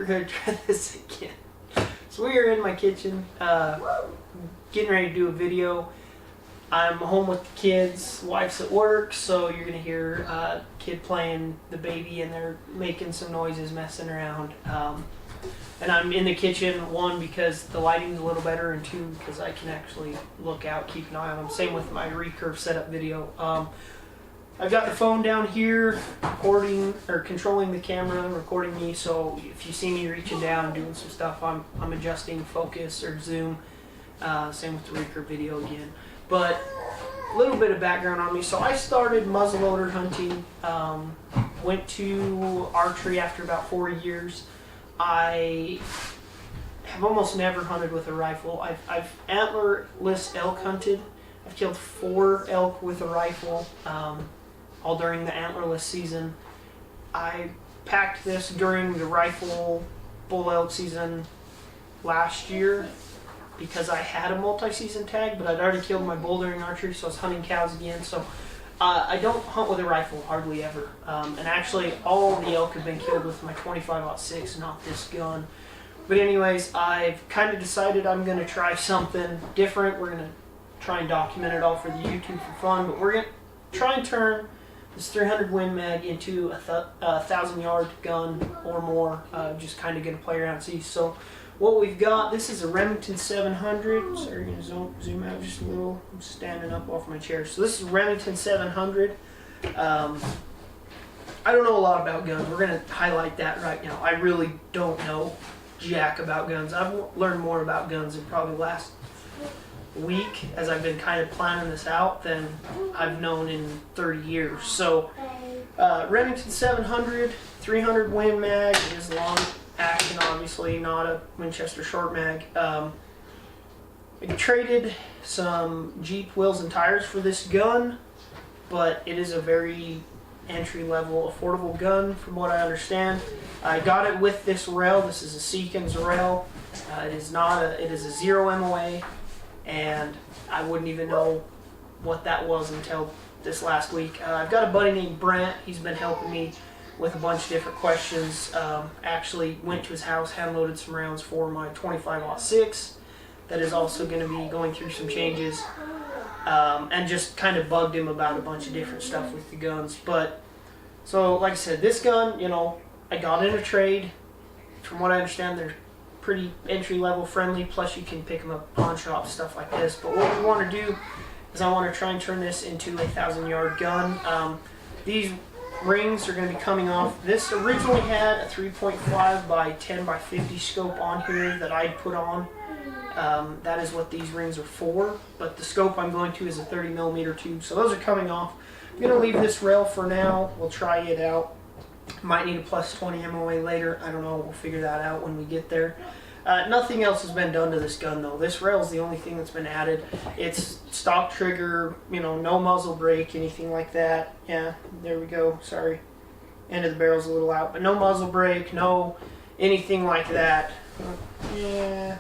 we're going to try this again. So we are in my kitchen, getting ready to do a video. I'm home with the kids, wife's at work, so you're going to hear kid playing the baby and they're making some noises, messing around. And I'm in the kitchen, one, because the lighting's a little better, and two, because I can actually look out, keep an eye on them. Same with my recurve setup video. I've got the phone down here recording or controlling the camera, recording me, so if you see me reaching down and doing some stuff, I'm adjusting focus or zoom. Same with the recurve video again. But a little bit of background on me. So I started muzzleloader hunting, went to archery after about 4 years. I have almost never hunted with a rifle. I've antlerless elk hunted. I've killed 4 elk with a rifle, all during the antlerless season. I packed this during the rifle bull elk season last year because I had a multi-season tag, but I'd already killed my bull during archery, so I was hunting cows again. So I don't hunt with a rifle hardly ever. And actually, all the elk have been killed with my 25-06, not this gun. But anyways, I've kind of decided I'm going to try something different. We're going to try and document it all for the YouTube for fun, but we're going to try and turn this 300 Win Mag into a 1,000-yard gun or more. Just kind of going to play around and see. So what we've got, this is a Remington 700. Sorry, I'm going to zoom out just a little. I'm standing up off my chair. So this is Remington 700. I don't know a lot about guns. We're going to highlight that right now. I really don't know jack about guns. I've learned more about guns in probably last week as I've been kind of planning this out than I've known in 30 years. So Remington 700, 300 Win Mag is long action, obviously, not a Winchester short mag. I traded some Jeep wheels and tires for this gun, but it is a very entry-level, affordable gun from what I understand. I got it with this rail. This is a Seekins rail. It is a 0 MOA, and I wouldn't even know what that was until this last week. I've got a buddy named Brent. He's been helping me with a bunch of different questions. Actually went to his house, hand loaded some rounds for my 25-06. That is also going to be going through some changes, and just kind of bugged him about a bunch of different stuff with the guns. But so, like I said, this gun, you know, I got in a trade. From what I understand, they're pretty entry-level friendly, plus you can pick them up pawn shops, stuff like this. But what we want to do is I want to try and turn this into a 1,000-yard gun. These rings are going to be coming off. This originally had a 3.5 by 10 by 50 scope on here that I'd put on. That is what these rings are for, but the scope I'm going to is a 30mm tube, so those are coming off. I'm going to leave this rail for now. We'll try it out. Might need a plus 20 MOA later. I don't know. We'll figure that out when we get there. Nothing else has been done to this gun, though. This rail is the only thing that's been added. It's stock trigger, you know, no muzzle brake, anything like that. Yeah, there we go. Sorry. End of the barrel's a little out, but no muzzle brake, no anything like that. Yeah.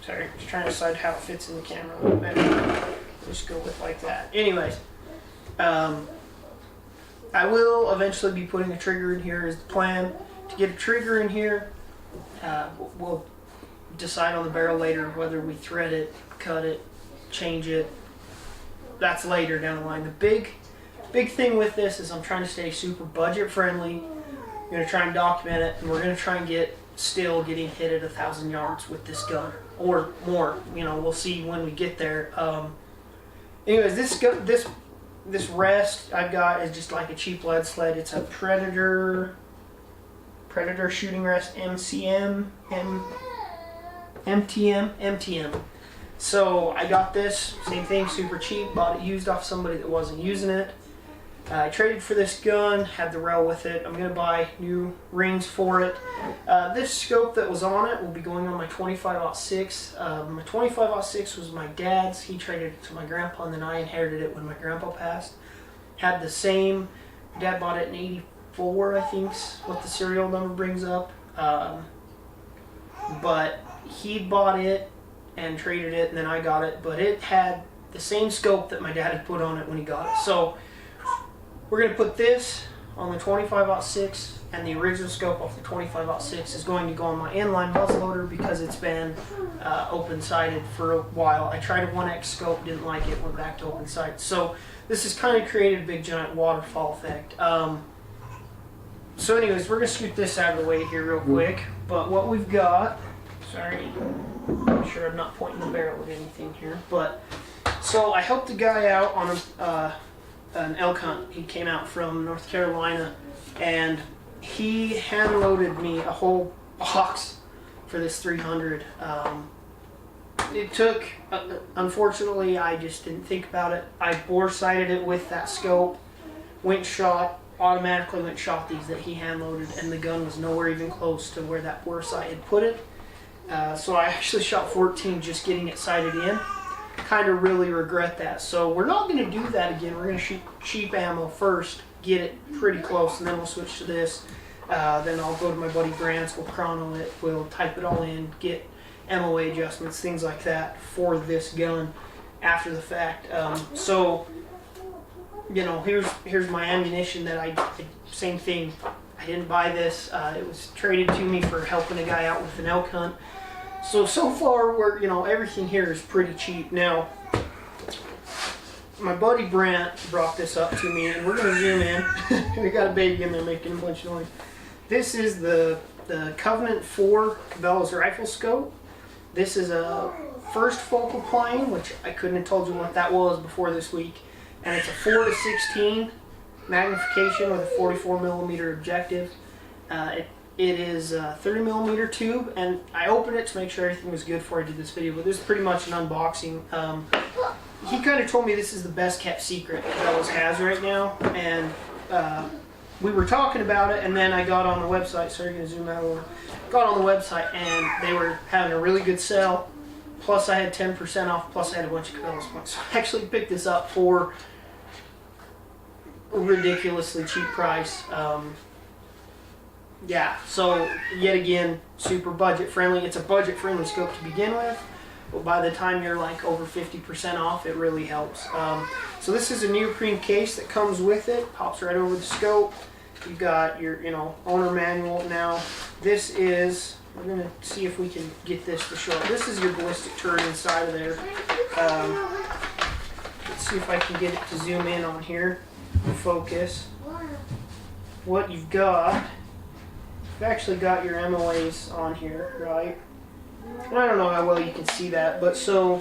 Sorry, just trying to decide how it fits in the camera a little bit. Just go with like that. Anyways, I will eventually be putting a trigger in here is the plan. To get a trigger in here, we'll decide on the barrel later whether we thread it, cut it, change it. That's later down the line. The big thing with this is I'm trying to stay super budget friendly. I'm going to try and document it, and we're going to try and get still getting hit at 1,000 yards with this gun or more. You know, we'll see when we get there. Anyways, this rest I've got is just like a cheap lead sled. It's a Predator shooting rest MTM. So I got this, same thing, super cheap. Bought it used off somebody that wasn't using it. I traded for this gun, had the rail with it. I'm going to buy new rings for it. This scope that was on it will be going on my 25-06. My 25-06 was my dad's. He traded it to my grandpa, and then I inherited it when my grandpa passed. Had the same. Dad bought it in 84, I think's what the serial number brings up. But he bought it and traded it, and then I got it. But it had the same scope that my dad had put on it when he got it. So we're going to put this on the 25-06, and the original scope off the 25-06 is going to go on my inline muzzleloader because it's been open-sighted for a while. I tried a 1X scope, didn't like it, went back to open sight. So this has kind of created a big giant waterfall effect. So anyways, we're going to scoot this out of the way here real quick. But what we've got, sorry, I'm sure I'm not pointing the barrel at anything here, but so I helped a guy out on an elk hunt. He came out from North Carolina, and he hand loaded me a whole box for this 300. It took, unfortunately, I just didn't think about it. I bore sighted it with that scope, went shot, automatically went shot these that he hand loaded, and the gun was nowhere even close to where that bore sight had put it. So I actually shot 14 just getting it sighted in. Kind of really regret that. So we're not going to do that again. We're going to shoot cheap ammo first, get it pretty close, and then we'll switch to this. Then I'll go to my buddy Grant's, we'll chrono it, we'll type it all in, get MOA adjustments, things like that for this gun after the fact. So, you know, here's my ammunition that same thing. I didn't buy this. It was traded to me for helping a guy out with an elk hunt. So far, we're, you know, everything here is pretty cheap. Now, my buddy Brant brought this up to me, and we're going to zoom in. We got a baby in there making a bunch of noise. This is the Covenant 4 Cabelas rifle scope. This is a first focal plane, which I couldn't have told you what that was before this week. And it's a 4:16 magnification with a 44mm objective. It is a 30mm tube, and I opened it to make sure everything was good before I did this video, but this is pretty much an unboxing. He kind of told me this is the best kept secret Cabelas has right now, and we were talking about it, and then I got on the website, sorry, I'm going to zoom out a little. Got on the website, and they were having a really good sale, plus I had 10% off, plus I had a bunch of Cabelas points. So I actually picked this up for a ridiculously cheap price. Yeah, so yet again, super budget friendly. It's a budget friendly scope to begin with, but by the time you're like over 50% off, it really helps. So this is a neoprene case that comes with it, pops right over the scope. You've got your, you know, owner manual. Now, this is, we're going to see if we can get this to show up. This is your ballistic turret inside of there. Let's see if I can get it to zoom in on here and focus. What you've got, you've actually got your MOAs on here, right? And I don't know how well you can see that, but so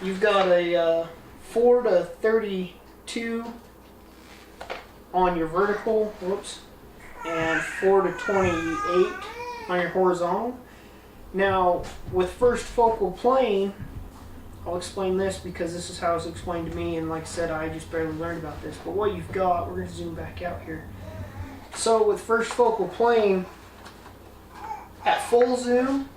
you've got a 4:32 on your vertical, whoops, and 4:28 on your horizontal. Now, with first focal plane, I'll explain this because this is how it's explained to me, and like I said, I just barely learned about this. But what you've got, we're going to zoom back out here. So with first focal plane, at full zoom,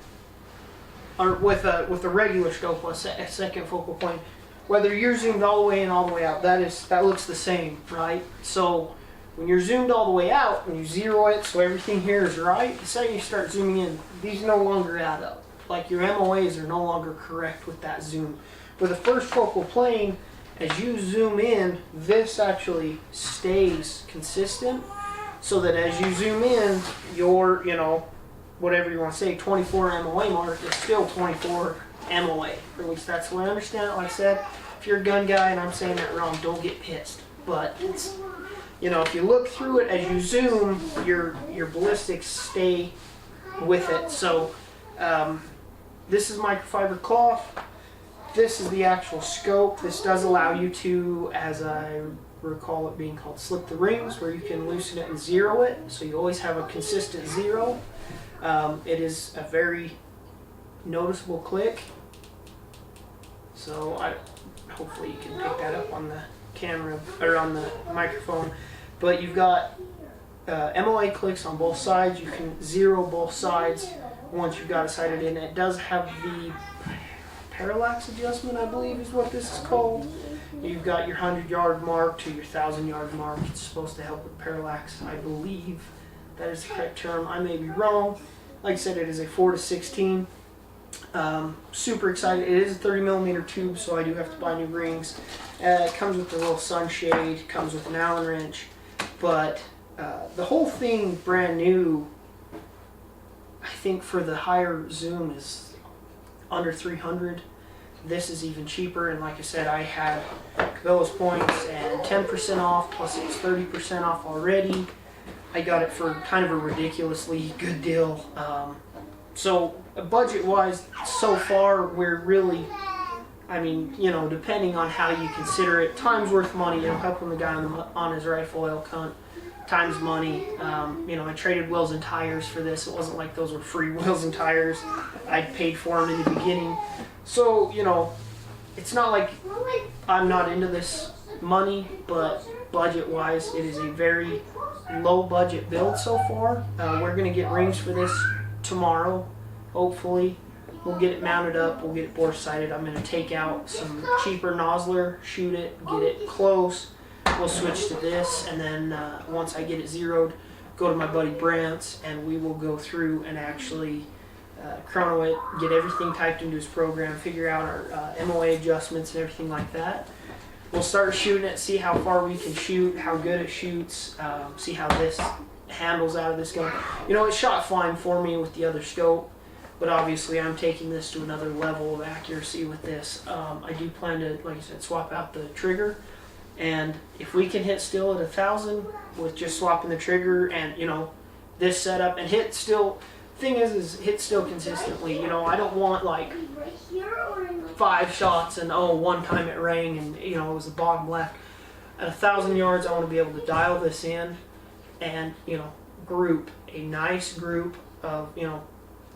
or with a regular scope, a second focal plane, whether you're zoomed all the way in, all the way out, that looks the same, right? So when you're zoomed all the way out and you zero it so everything here is right, the second you start zooming in, these no longer add up. Like your MOAs are no longer correct with that zoom. For the first focal plane, as you zoom in, this actually stays consistent, so that as you zoom in, your, you know, whatever you want to say, 24 MOA mark is still 24 MOA. Or at least that's the way I understand it. Like I said, if you're a gun guy and I'm saying that wrong, don't get pissed. But it's, you know, if you look through it as you zoom, your ballistics stay with it. So this is microfiber cloth. This is the actual scope. This does allow you to, as I recall it being called, slip the rings, where you can loosen it and zero it, so you always have a consistent zero. It is a very noticeable click, so hopefully you can pick that up on the camera or on the microphone. But you've got MOA clicks on both sides. You can zero both sides once you've got it sighted in. It does have the parallax adjustment, I believe is what this is called. You've got your 100-yard mark to your 1,000-yard mark. It's supposed to help with parallax, I believe. That is the correct term. I may be wrong. Like I said, it is a 4:16. Super excited. It is a 30mm tube, so I do have to buy new rings. It comes with a little sunshade. It comes with an Allen wrench. But The whole thing brand new, I think for the higher zoom is under 300. This is even cheaper, and like I said, I had Cabelas points and 10% off, plus it's 30% off already. I got it for kind of a ridiculously good deal. So budget-wise, so far we're really, I mean, you know, depending on how you consider it, time's worth money. You know, helping the guy on his rifle elk hunt, time's money. You know, I traded wheels and tires for this. It wasn't like those were free wheels and tires. I'd paid for them in the beginning. So, you know, it's not like I'm not into this money, but budget-wise, it is a very low-budget build so far. We're going to get rings for this tomorrow, hopefully. We'll get it mounted up, we'll get it bore sighted. I'm going to take out some cheaper nozzler, shoot it, get it close. We'll switch to this, and then once I get it zeroed, go to my buddy Brant's, and we will go through and actually chrono it, get everything typed into his program, figure out our MOA adjustments and everything like that. We'll start shooting it, see how far we can shoot, how good it shoots, see how this handles out of this gun. You know, it shot fine for me with the other scope, but obviously I'm taking this to another level of accuracy with this. I do plan to, like I said, swap out the trigger, and if we can hit still at 1,000 with just swapping the trigger and, you know, this setup, and hit still, thing is hit still consistently. You know, I don't want like 5 shots and one time it rang and, you know, it was the bottom left. At 1,000 yards, I want to be able to dial this in and, you know, group a nice group of, you know,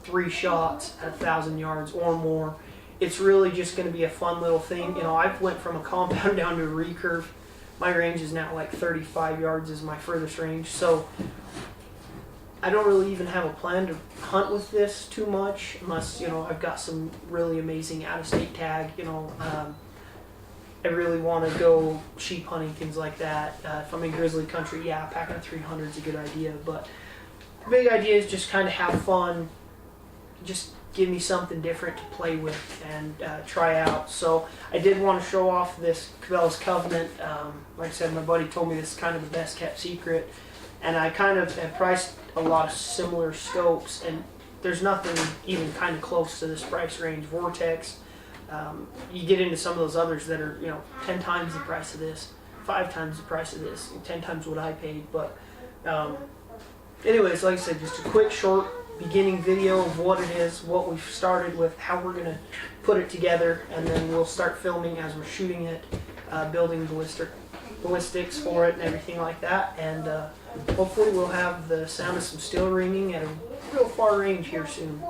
3 shots at 1,000 yards or more. It's really just going to be a fun little thing. You know, I've went from a compound down to a recurve. My range is now like 35 yards is my furthest range. So I don't really even have a plan to hunt with this too much unless, you know, I've got some really amazing out-of-state tag. You know, I really want to go sheep hunting, things like that. If I'm in grizzly country, yeah, packing a 300 is a good idea. But the big idea is just kind of have fun, just give me something different to play with and try out. So I did want to show off this Cabelas Covenant. Like I said, my buddy told me this is kind of the best kept secret. And I kind of have priced a lot of similar scopes, and there's nothing even kind of close to this price range. Vortex, you get into some of those others that are, you know, 10 times the price of this, 5 times the price of this, 10 times what I paid. But anyways, like I said, just a quick short beginning video of what it is, what we've started with, how we're going to put it together, and then we'll start filming as we're shooting it, building ballistics for it and everything like that. And hopefully we'll have the sound of some steel ringing at a real far range here soon.